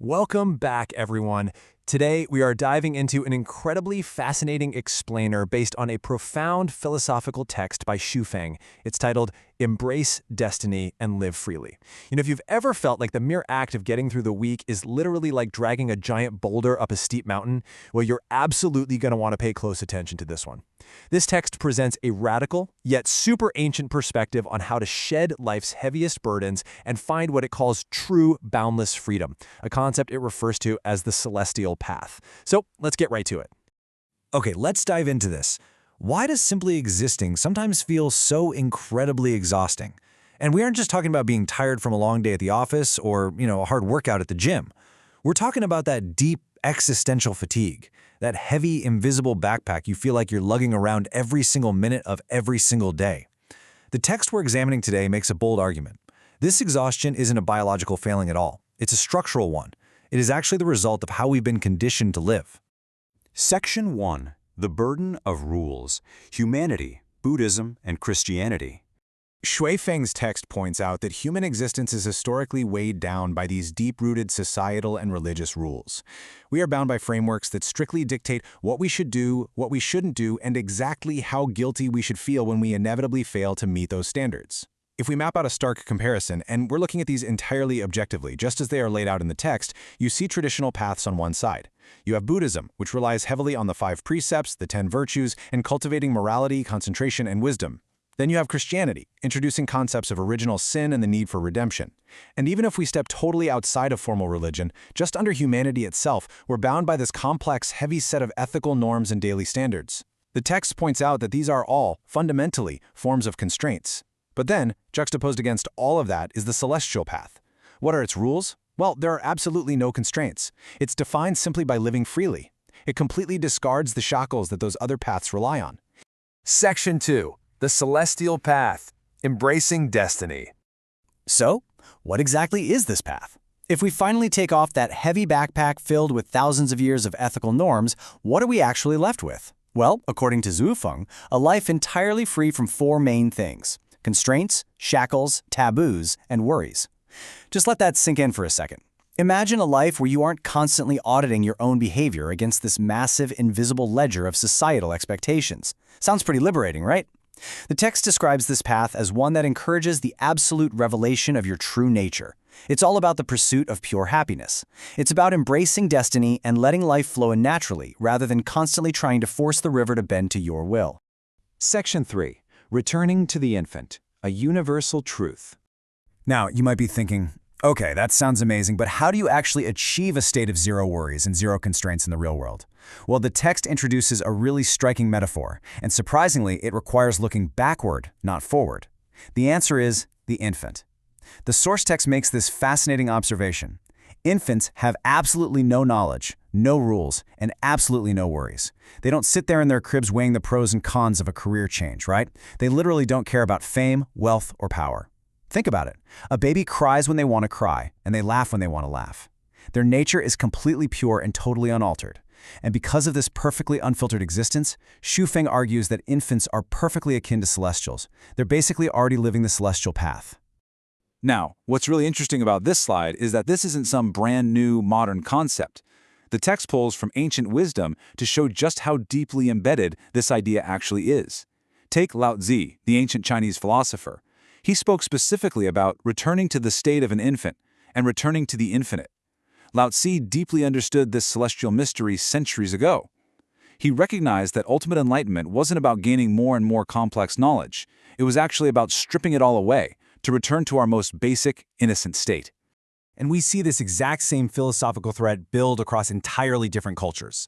Welcome back, everyone. Today, we are diving into an incredibly fascinating explainer based on a profound philosophical text by Feng. It's titled, Embrace Destiny and Live Freely. If you've ever felt like the mere act of getting through the week is literally like dragging a giant boulder up a steep mountain, well, you're absolutely going to want to pay close attention to this one. This text presents a radical, yet super ancient perspective on how to shed life's heaviest burdens and find what it calls true boundless freedom, a concept it refers to as the celestial path. So let's get right to it. Okay, let's dive into this. Why does simply existing sometimes feel so incredibly exhausting? And we aren't just talking about being tired from a long day at the office or, a hard workout at the gym. We're talking about that deep existential fatigue, that heavy, invisible backpack you feel like you're lugging around every single minute of every single day. The text we're examining today makes a bold argument. This exhaustion isn't a biological failing at all. It's a structural one. It is actually the result of how we've been conditioned to live. Section 1. The Burden of Rules, Humanity, Buddhism, and Christianity. Feng's text points out that human existence is historically weighed down by these deep-rooted societal and religious rules. We are bound by frameworks that strictly dictate what we should do, what we shouldn't do, and exactly how guilty we should feel when we inevitably fail to meet those standards. If we map out a stark comparison, and we're looking at these entirely objectively, just as they are laid out in the text, you see traditional paths on one side. You have Buddhism, which relies heavily on the 5 precepts, the 10 virtues, and cultivating morality, concentration, and wisdom. Then you have Christianity, introducing concepts of original sin and the need for redemption. And even if we step totally outside of formal religion, just under humanity itself, we're bound by this complex, heavy set of ethical norms and daily standards. The text points out that these are all, fundamentally, forms of constraints. But then, juxtaposed against all of that is the celestial path. What are its rules? Well, there are absolutely no constraints. It's defined simply by living freely. It completely discards the shackles that those other paths rely on. Section 2. The Celestial Path, Embracing Destiny. So, what exactly is this path? If we finally take off that heavy backpack filled with thousands of years of ethical norms, what are we actually left with? Well, according to Feng, a life entirely free from 4 main things: constraints, shackles, taboos, and worries. Just let that sink in for a second. Imagine a life where you aren't constantly auditing your own behavior against this massive, invisible ledger of societal expectations. Sounds pretty liberating, right? The text describes this path as one that encourages the absolute revelation of your true nature. It's all about the pursuit of pure happiness. It's about embracing destiny and letting life flow naturally rather than constantly trying to force the river to bend to your will. Section 3. Returning to the infant, a universal truth. Now, you might be thinking, okay, that sounds amazing, but how do you actually achieve a state of zero worries and zero constraints in the real world? Well, the text introduces a really striking metaphor, and surprisingly, it requires looking backward, not forward. The answer is the infant. The source text makes this fascinating observation. Infants have absolutely no knowledge, no rules, and absolutely no worries. They don't sit there in their cribs weighing the pros and cons of a career change, right? They literally don't care about fame, wealth, or power. Think about it. A baby cries when they want to cry, and they laugh when they want to laugh. Their nature is completely pure and totally unaltered. And because of this perfectly unfiltered existence, Feng argues that infants are perfectly akin to celestials. They're basically already living the celestial path. Now, what's really interesting about this slide is that this isn't some brand new modern concept. The text pulls from ancient wisdom to show just how deeply embedded this idea actually is. Take Lao Tzu, the ancient Chinese philosopher. He spoke specifically about returning to the state of an infant and returning to the infinite. Lao Tzu deeply understood this celestial mystery centuries ago. He recognized that ultimate enlightenment wasn't about gaining more and more complex knowledge. It was actually about stripping it all away to return to our most basic, innocent state. And we see this exact same philosophical thread build across entirely different cultures.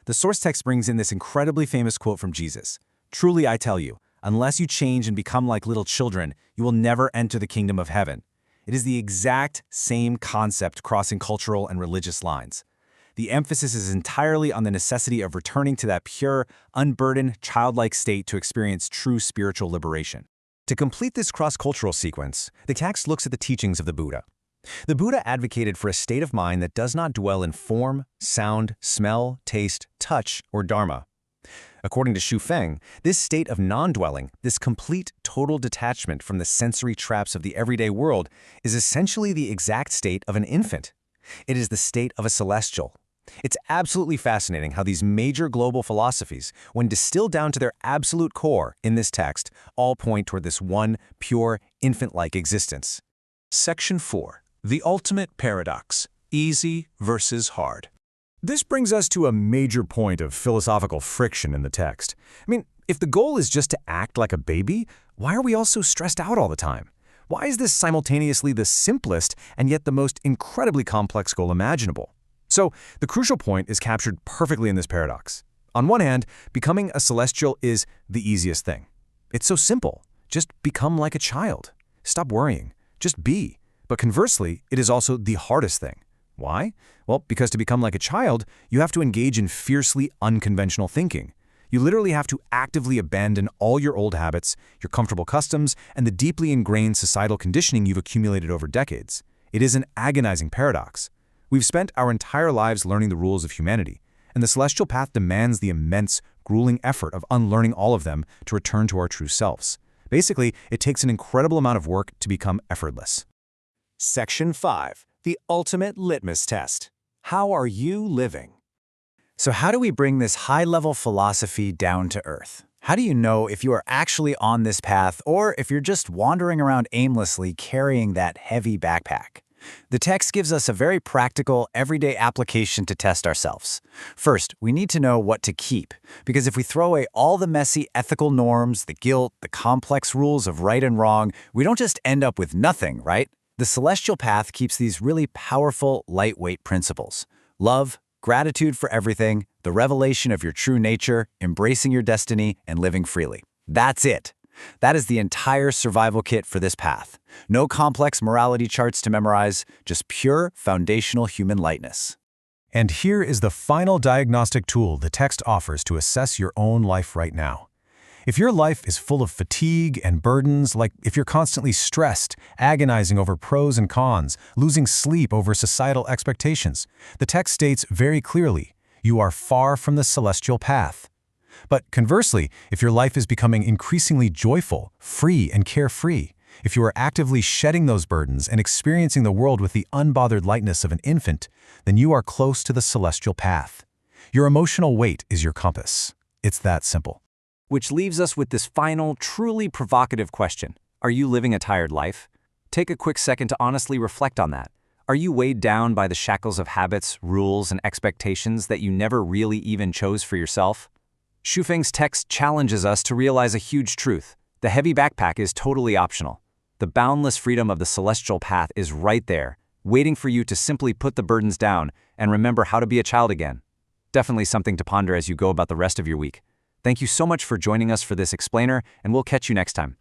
The source text brings in this incredibly famous quote from Jesus. "Truly I tell you, unless you change and become like little children, you will never enter the kingdom of heaven." It is the exact same concept crossing cultural and religious lines. The emphasis is entirely on the necessity of returning to that pure, unburdened, childlike state to experience true spiritual liberation. To complete this cross-cultural sequence, the text looks at the teachings of the Buddha. The Buddha advocated for a state of mind that does not dwell in form, sound, smell, taste, touch, or dharma. According to Feng, this state of non-dwelling, this complete, total detachment from the sensory traps of the everyday world, is essentially the exact state of an infant. It is the state of a celestial. It's absolutely fascinating how these major global philosophies, when distilled down to their absolute core in this text, all point toward this one pure, infant-like existence. Section 4. The ultimate paradox. Easy versus hard. This brings us to a major point of philosophical friction in the text. I mean, if the goal is just to act like a baby, why are we all so stressed out all the time? Why is this simultaneously the simplest and yet the most incredibly complex goal imaginable? So, the crucial point is captured perfectly in this paradox. On one hand, becoming a celestial is the easiest thing. It's so simple. Just become like a child. Stop worrying. Just be. But conversely, it is also the hardest thing. Why? Well, because to become like a child, you have to engage in fiercely unconventional thinking. You literally have to actively abandon all your old habits, your comfortable customs, and the deeply ingrained societal conditioning you've accumulated over decades. It is an agonizing paradox. We've spent our entire lives learning the rules of humanity, and the celestial path demands the immense, grueling effort of unlearning all of them to return to our true selves. Basically, it takes an incredible amount of work to become effortless. Section 5. The ultimate litmus test. How are you living? So how do we bring this high-level philosophy down to earth? How do you know if you are actually on this path or if you're just wandering around aimlessly carrying that heavy backpack? The text gives us a very practical, everyday application to test ourselves. First, we need to know what to keep, because if we throw away all the messy ethical norms, the guilt, the complex rules of right and wrong, we don't just end up with nothing, right? The celestial path keeps these really powerful, lightweight principles: love, gratitude for everything, the revelation of your true nature, embracing your destiny, and living freely. That's it. That is the entire survival kit for this path. No complex morality charts to memorize, just pure foundational human lightness. And here is the final diagnostic tool the text offers to assess your own life right now. If your life is full of fatigue and burdens, like if you're constantly stressed, agonizing over pros and cons, losing sleep over societal expectations, the text states very clearly, you are far from the celestial path. But conversely, if your life is becoming increasingly joyful, free, and carefree, if you are actively shedding those burdens and experiencing the world with the unbothered lightness of an infant, then you are close to the celestial path. Your emotional weight is your compass. It's that simple. Which leaves us with this final, truly provocative question. Are you living a tired life? Take a quick second to honestly reflect on that. Are you weighed down by the shackles of habits, rules, and expectations that you never really even chose for yourself? Shufeng's text challenges us to realize a huge truth. The heavy backpack is totally optional. The boundless freedom of the celestial path is right there, waiting for you to simply put the burdens down and remember how to be a child again. Definitely something to ponder as you go about the rest of your week. Thank you so much for joining us for this explainer, and we'll catch you next time.